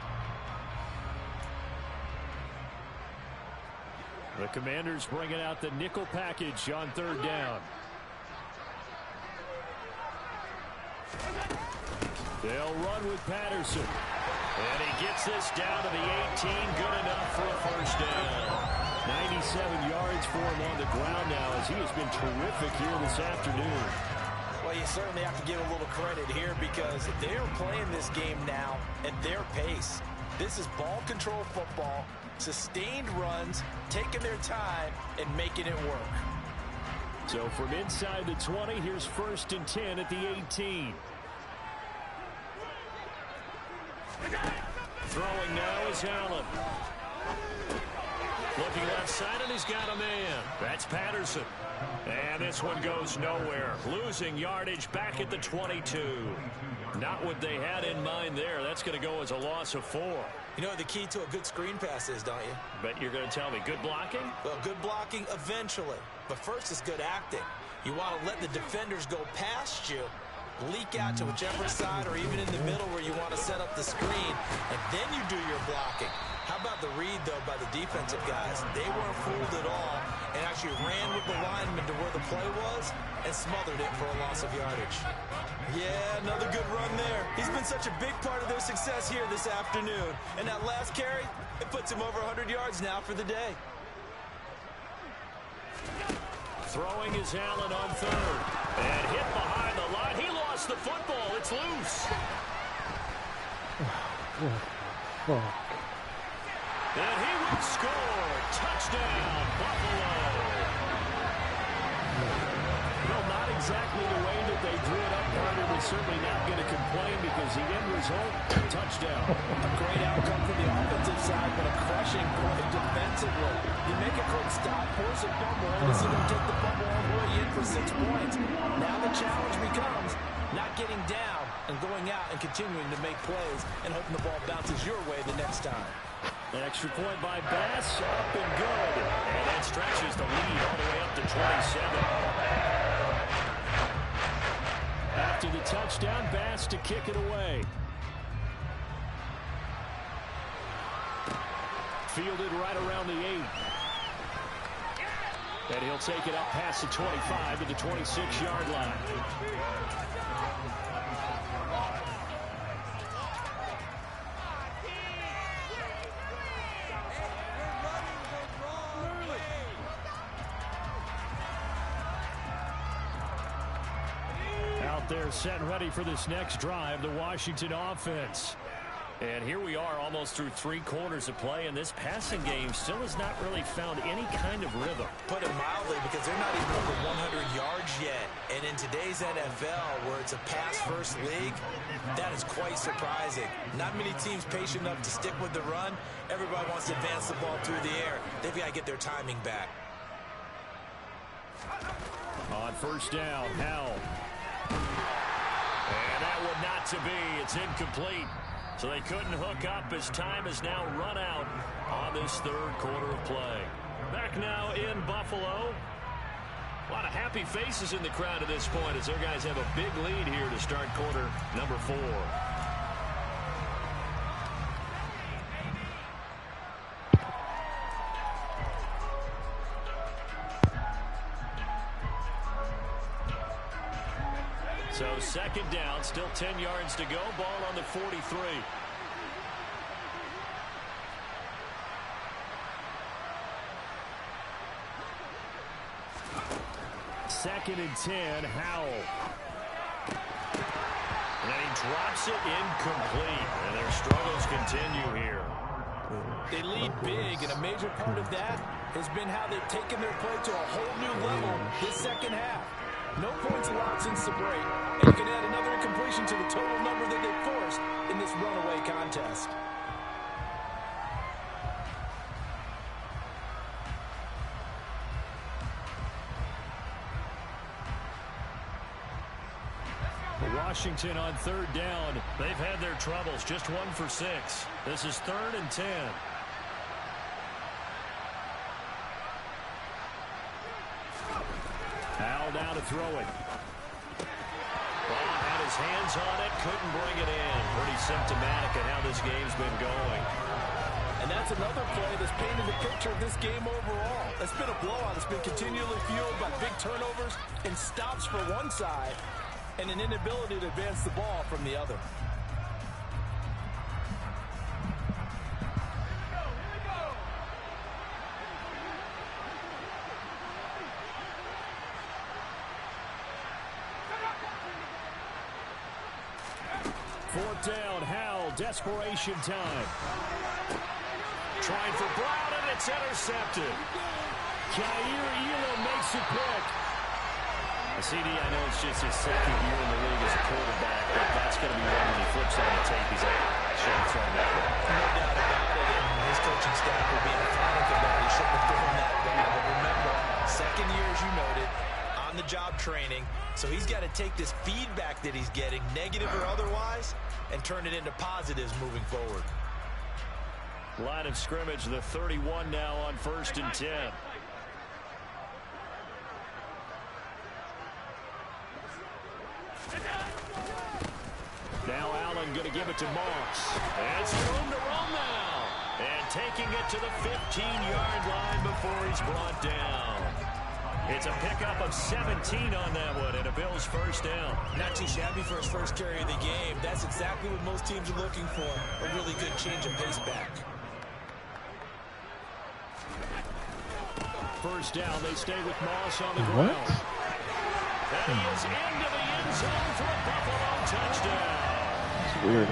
The Commanders bringing out the nickel package on 3rd down. They'll run with Patterson. And he gets this down to the 18. Good enough for a 1st down. 97 yards for him on the ground now, as he has been terrific here this afternoon. Well, you certainly have to give a little credit here, because they're playing this game now at their pace. This is ball control football, sustained runs, taking their time, and making it work. So from inside the 20, here's 1st and 10 at the 18. Throwing now is Allen. Looking left side, and he's got a man. That's Patterson. And this one goes nowhere. Losing yardage back at the 22. Not what they had in mind there. That's going to go as a loss of 4. You know the key to a good screen pass is, don't you? Bet you're going to tell me. Good blocking? Well, good blocking eventually. But first is good acting. You want to let the defenders go past you, leak out to whichever side or even in the middle where you want to set up the screen, and then you do your blocking. How about the read, though, by the defensive guys? They weren't fooled at all and actually ran with the lineman to where the play was and smothered it for a loss of yardage. Yeah, another good run there. He's been such a big part of their success here this afternoon. And that last carry, it puts him over 100 yards now for the day. Throwing is Allen on 3rd. And hit behind the line. He lost the football. It's loose. Fuck. And he will score. Touchdown, Buffalo. Well, not exactly the way that they drew it up, Carter. They're certainly not going to complain, because the end result, touchdown. A great outcome from the offensive side, but a crushing play defensively. You make a quick stop, force a fumble, and see them take the fumble all the way in for 6 points. Now the challenge becomes not getting down and going out and continuing to make plays and hoping the ball bounces your way the next time. An extra point by Bass, up and good. And that stretches the lead all the way up to 27. After the touchdown, Bass to kick it away. Fielded right around the 8. And he'll take it up past the 25 to the 26-yard line. Out there set and ready for this next drive, the Washington offense. And here we are almost through 3 quarters of play, and this passing game still has not really found any kind of rhythm. Put it mildly, because they're not even over 100 yards yet. And in today's NFL, where it's a pass-first league, that is quite surprising. Not many teams patient enough to stick with the run. Everybody wants to advance the ball through the air. They've got to get their timing back. On first down, Howell. And that one not to be. It's incomplete. So they couldn't hook up as time is now run out on this 3rd quarter of play. Back now in Buffalo. A lot of happy faces in the crowd at this point as their guys have a big lead here to start quarter number 4. So 2nd down, still 10 yards to go. Ball on the 43. Second and 10, Howell. And then he drops it incomplete. And their struggles continue here. They lead big, and a major part of that has been how they've taken their play to a whole new level this second half. No points allowed since the break, and you can add another incompletion to the total number that they forced in this runaway contest. Washington on 3rd down. They've had their troubles, just 1 for 6. This is 3rd and 10. Howell down to throw it. Ball had his hands on it, couldn't bring it in. Pretty symptomatic of how this game's been going. And that's another play that's painted the picture of this game overall. It's been a blowout. It's been continually fueled by big turnovers and stops for one side and an inability to advance the ball from the other. Fourth down, Howell, desperation time. Trying for Brown, and it's intercepted. Jair Elam makes a pick. CD, I know it's just his 2nd year in the league as a quarterback, but that's going to be one when he flips on the tape. He's like, I should have thrown that one. No doubt about it, and his coaching staff will be emphatic about it. He shouldn't have thrown that ball. But remember, 2nd year, as you noted, on-the-job training. So he's got to take this feedback that he's getting, negative or otherwise, and turn it into positives moving forward. Line of scrimmage, the 31 now on 1st and 10. Now Allen going to give it to Moss. And it's room to roam now. And taking it to the 15-yard line before he's brought down. It's a pickup of 17 on that one, and a Bills first down. Not too shabby for his first carry of the game. That's exactly what most teams are looking for. A really good change of pace back. First down, they stay with Moss on the ground. And he is into the end zone for a Buffalo touchdown. Weird.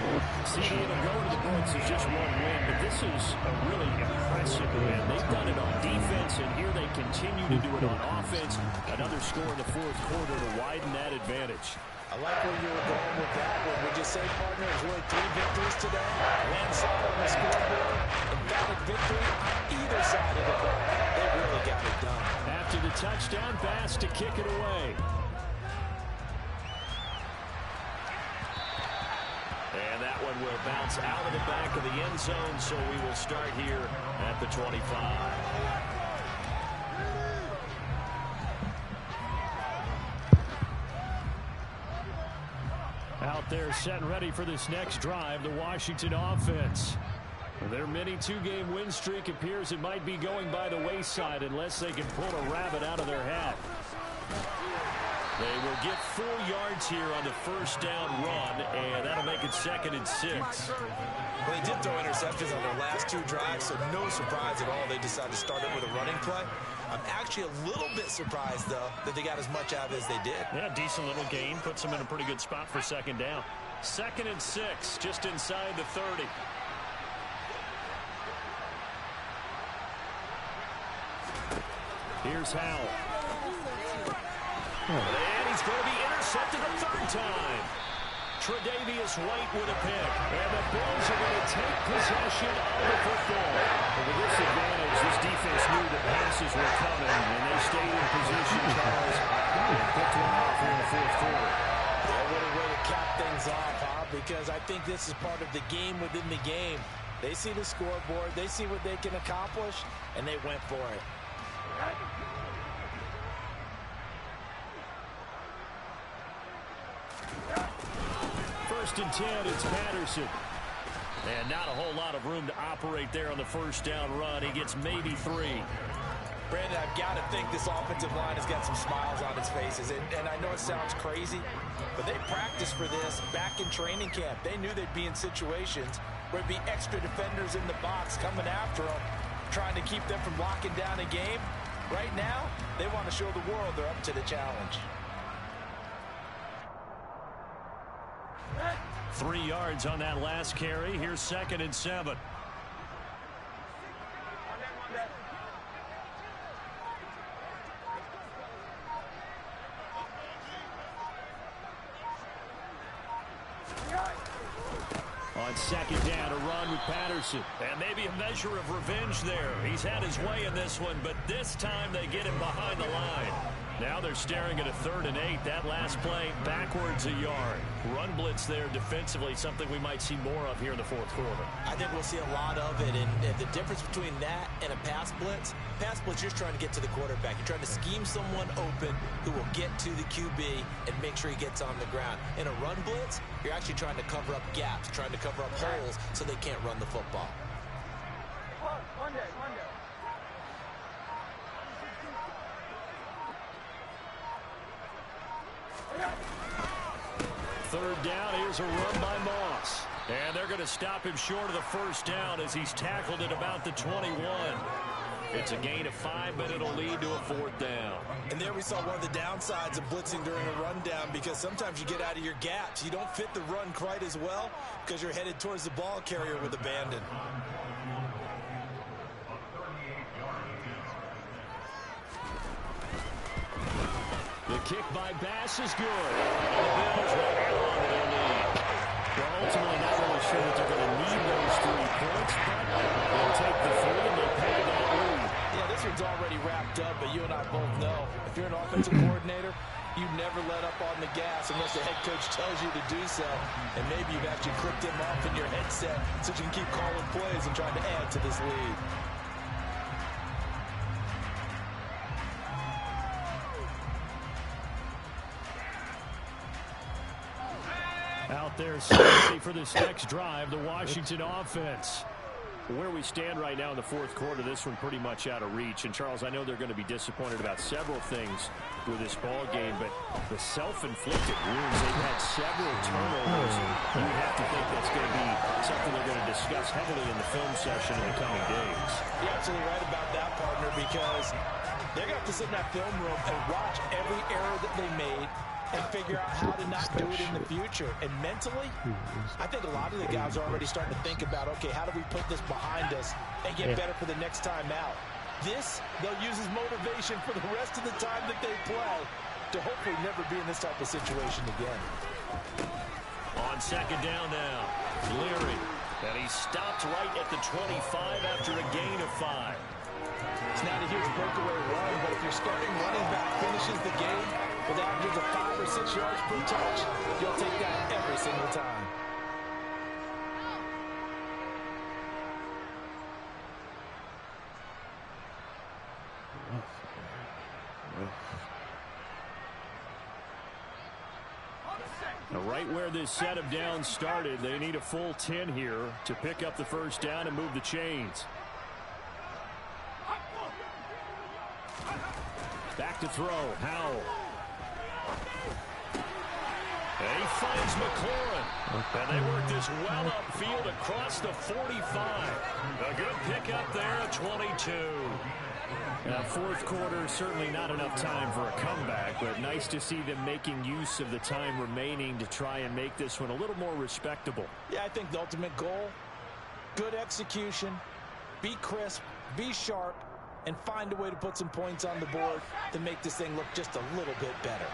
CD, it'll go to the books as just 1 win, but this is a really impressive win. They've done it on defense, and here they continue to do it on offense. Another score in the 4th quarter to widen that advantage. I like where you were going with that one. Would you say, partner, it's really 3 victories today? Landslide on the scoreboard, emphatic victory on either side of the ball. They really got it done. After the touchdown pass to kick it away. And that one will bounce out of the back of the end zone, so we will start here at the 25. Out there set and ready for this next drive, the Washington offense. Their mini 2-game win streak appears it might be going by the wayside unless they can pull a rabbit out of their hat. They will get 4 yards here on the first down run, and that'll make it 2nd and 6. Well, they did throw interceptions on their last 2 drives, so no surprise at all they decided to start it with a running play. I'm actually a little bit surprised, though, that they got as much out of it as they did. Yeah, decent little gain. Puts them in a pretty good spot for 2nd down. 2nd and 6, just inside the 30. Here's Howell. And he's going to be intercepted a 3rd time. Tre'Davious White with a pick. And the Bills are going to take possession of the football. And with this advantage, this defense knew that passes were coming, and they stayed in position, Charles, and picked one off here in the 4th quarter. Well, what a way to cap things off, huh? Because I think this is part of the game within the game. They see the scoreboard, they see what they can accomplish, and they went for it. 1st and 10, it's Patterson. And not a whole lot of room to operate there on the first down run. He gets maybe 3. Brandon, I've got to think this offensive line has got some smiles on its faces. And I know it sounds crazy, but they practiced for this back in training camp. They knew they'd be in situations where it'd be extra defenders in the box coming after them, trying to keep them from locking down a game. Right now, they want to show the world they're up to the challenge. 3 yards on that last carry. Here's 2nd and 7. On 2nd down, a run with Patterson. And maybe a measure of revenge there. He's had his way in this one, but this time they get him behind the line. Now they're staring at a 3rd and 8. That last play, backwards a yard. Run blitz there defensively, something we might see more of here in the 4th quarter. I think we'll see a lot of it, and the difference between that and a pass blitz, you're just trying to get to the quarterback. You're trying to scheme someone open who will get to the QB and make sure he gets on the ground. In a run blitz, you're actually trying to cover up gaps, trying to cover up holes so they can't run the football. One day. 3rd down, here's a run by Moss. And they're going to stop him short of the first down as he's tackled at about the 21. It's a gain of 5, but it'll lead to a 4th down. And there we saw one of the downsides of blitzing during a rundown, because sometimes you get out of your gaps. You don't fit the run quite as well because you're headed towards the ball carrier with abandon. The kick by Bass is good. And the Bills will hang on to their lead. Well, ultimately not really sure that they're going to need those 3 points, but they'll take the 3 and they'll pad that lead. Yeah, this one's already wrapped up, but you and I both know if you're an offensive coordinator, you never let up on the gas unless the head coach tells you to do so. And maybe you've actually clicked him off in your headset so you can keep calling plays and trying to add to this lead. Out there, ready for this next drive, the Washington offense. Where we stand right now in the 4th quarter, this one pretty much out of reach. And, Charles, I know they're going to be disappointed about several things with this ball game, but the self-inflicted wounds, they've had several turnovers. You have to think that's going to be something they're going to discuss heavily in the film session in the coming days. You're absolutely right about that, partner, because they're going to have to sit in that film room and watch every error that they made and figure out how to not do it in the future. And mentally, I think a lot of the guys are already starting to think about, okay, how do we put this behind us and get better for the next time out? This, they'll use as motivation for the rest of the time that they play to hopefully never be in this type of situation again. On 2nd down now, Leary. And he stopped right at the 25 after a gain of 5. It's not a huge breakaway run, but if your starting running back finishes the game with averages of 5 or 6 yards per touch, you'll take that every single time. Now, right where this set of downs started, they need a full 10 here to pick up the first down and move the chains. Back to throw, Howell. And he finds McLaurin. And they work this well upfield across the 45. A good pickup there at 22. Now, fourth quarter, certainly not enough time for a comeback, but nice to see them making use of the time remaining to try and make this one a little more respectable. Yeah, I think the ultimate goal, good execution, be crisp, be sharp, and find a way to put some points on the board to make this thing look just a little bit better.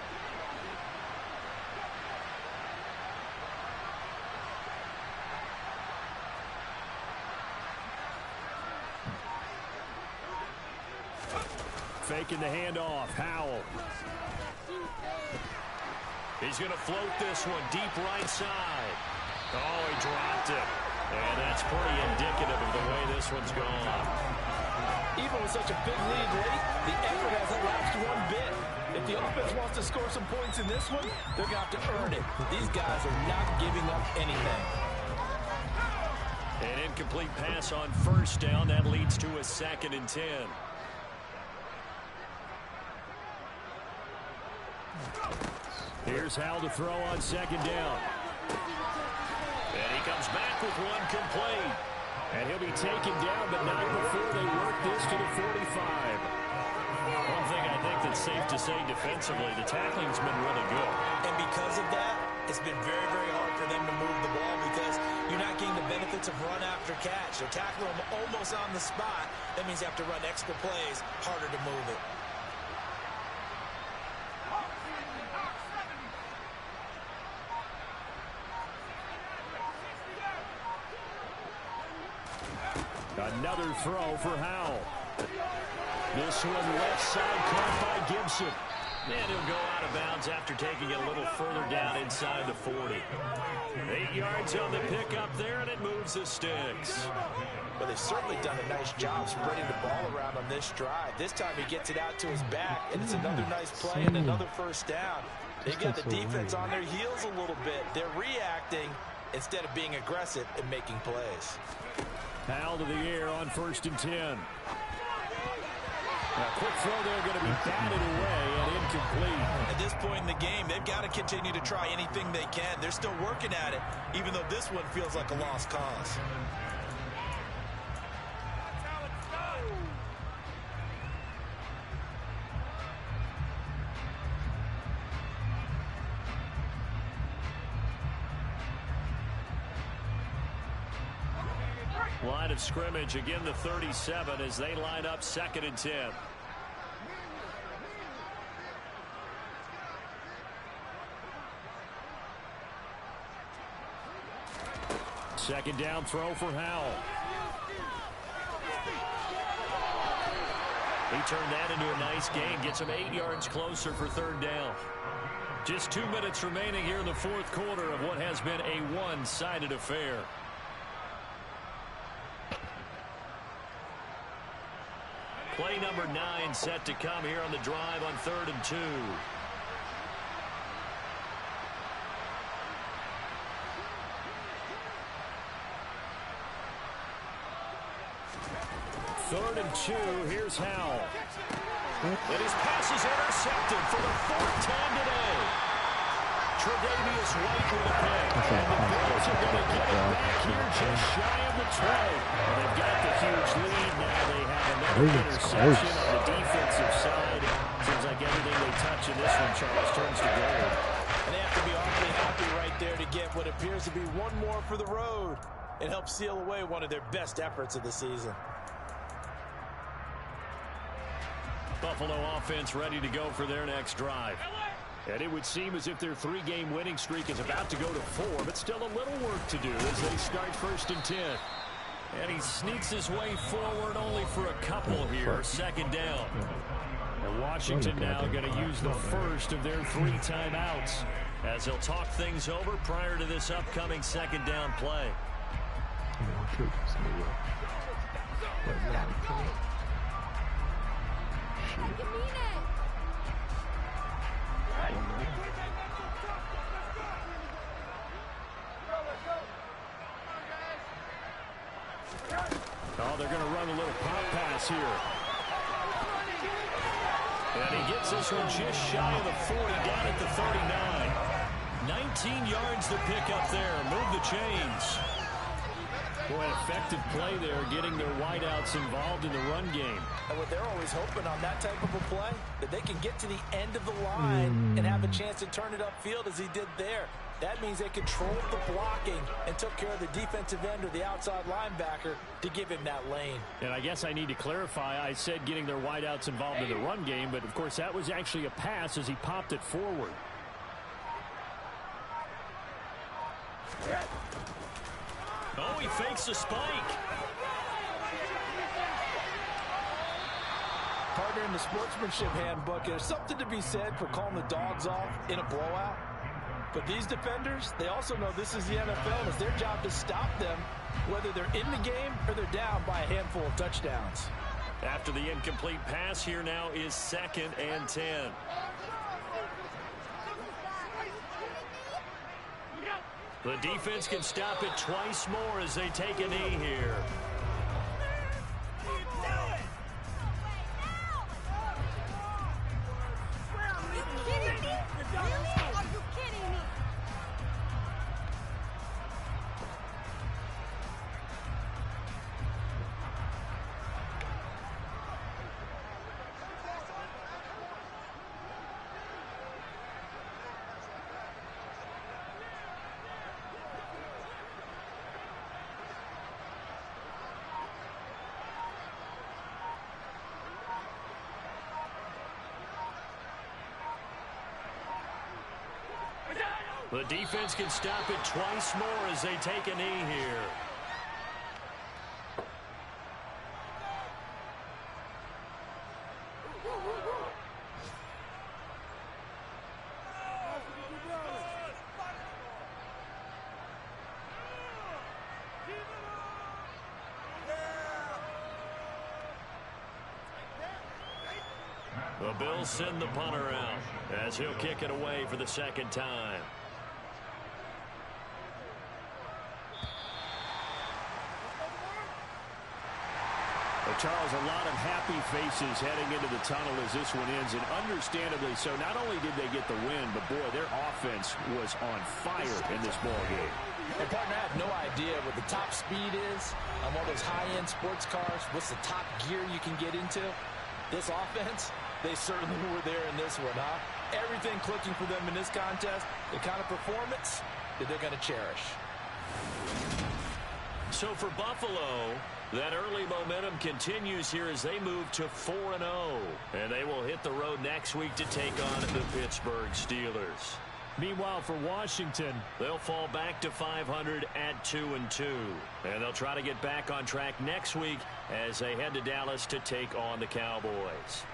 Faking the handoff, Howell. He's going to float this one deep right side. Oh, he dropped it. And that's pretty indicative of the way this one's gone. Even with such a big lead late, the effort hasn't lapsed one bit. If the offense wants to score some points in this one, they're going to have to earn it. These guys are not giving up anything. An incomplete pass on first down. That leads to a 2nd and 10. Here's Howell to throw on 2nd down. And he comes back with one complete. And he'll be taken down, but not before they work this to the 45. One thing I think that's safe to say defensively, the tackling's been really good. And because of that, it's been very, very hard for them to move the ball because you're not getting the benefits of run after catch. They're tackling them almost on the spot. That means you have to run extra plays, harder to move it. Another throw for Howell. This one left side caught by Gibson. And he'll go out of bounds after taking it a little further down inside the 40. 8 yards on the pickup there, and it moves the sticks. But they've certainly done a nice job spreading the ball around on this drive. This time he gets it out to his back, and it's another nice play and another first down. They got the defense on their heels a little bit. They're reacting instead of being aggressive and making plays. Howell to the air on 1st and 10. A quick throw there going to be batted away and incomplete. At this point in the game, they've got to continue to try anything they can. They're still working at it, even though this one feels like a lost cause. Line of scrimmage, again the 37 as they line up 2nd and 10. Second down throw for Howell. He turned that into a nice gain, gets him 8 yards closer for 3rd down. Just 2 minutes remaining here in the 4th quarter of what has been a one-sided affair. Play number 9 set to come here on the drive on 3rd and 2. Third and 2, here's Howell. And his pass is intercepted for the 4th time today. Tre'Davious White with a pick. And the Bills are going to get it back here just shy of the 12. Well, they've got the huge lead now. They have another interception on the defensive side. Seems like everything they touch in this one, Charles, turns to gold. And they have to be awfully happy right there to get what appears to be one more for the road. It helps seal away one of their best efforts of the season. Buffalo offense ready to go for their next drive. And it would seem as if their 3-game winning streak is about to go to 4, but still a little work to do as they start 1st and 10. And he sneaks his way forward only for a couple here, 2nd down. And Washington now going to use the first of their 3 timeouts as they'll talk things over prior to this upcoming 2nd down play. Oh, they're going to run a little pop pass here. And he gets this one just shy of the 40, down at the 39. 19 yards to pick up there. Move the chains. Boy, effective play there, getting their wideouts involved in the run game. And what they're always hoping on that type of a play, that they can get to the end of the line and have a chance to turn it upfield as he did there. That means they controlled the blocking and took care of the defensive end or the outside linebacker to give him that lane. And I guess I need to clarify, I said getting their wideouts involved in the run game, but of course that was actually a pass as he popped it forward. Oh, he fakes the spike. Partner, in the sportsmanship handbook, there's something to be said for calling the dogs off in a blowout. But these defenders, they also know this is the NFL, and it's their job to stop them, whether they're in the game or they're down by a handful of touchdowns. After the incomplete pass, here now is 2nd and 10. The defense can stop it twice more as they take a knee here. The defense can stop it twice more as they take a knee here. The Bills send the punter out as he'll kick it away for the 2nd time. Charles, a lot of happy faces heading into the tunnel as this one ends, and understandably so. Not only did they get the win, but boy, their offense was on fire in this ballgame. And partner, I have no idea what the top speed is on one of those high-end sports cars. What's the top gear you can get into? This offense, they certainly were there in this one, huh? Everything clicking for them in this contest, the kind of performance that they're going to cherish. So for Buffalo, that early momentum continues here as they move to 4-0. And they will hit the road next week to take on the Pittsburgh Steelers. Meanwhile, for Washington, they'll fall back to 500 at 2-2. And they'll try to get back on track next week as they head to Dallas to take on the Cowboys.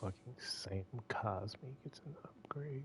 Fucking Sam Cosmi gets an upgrade.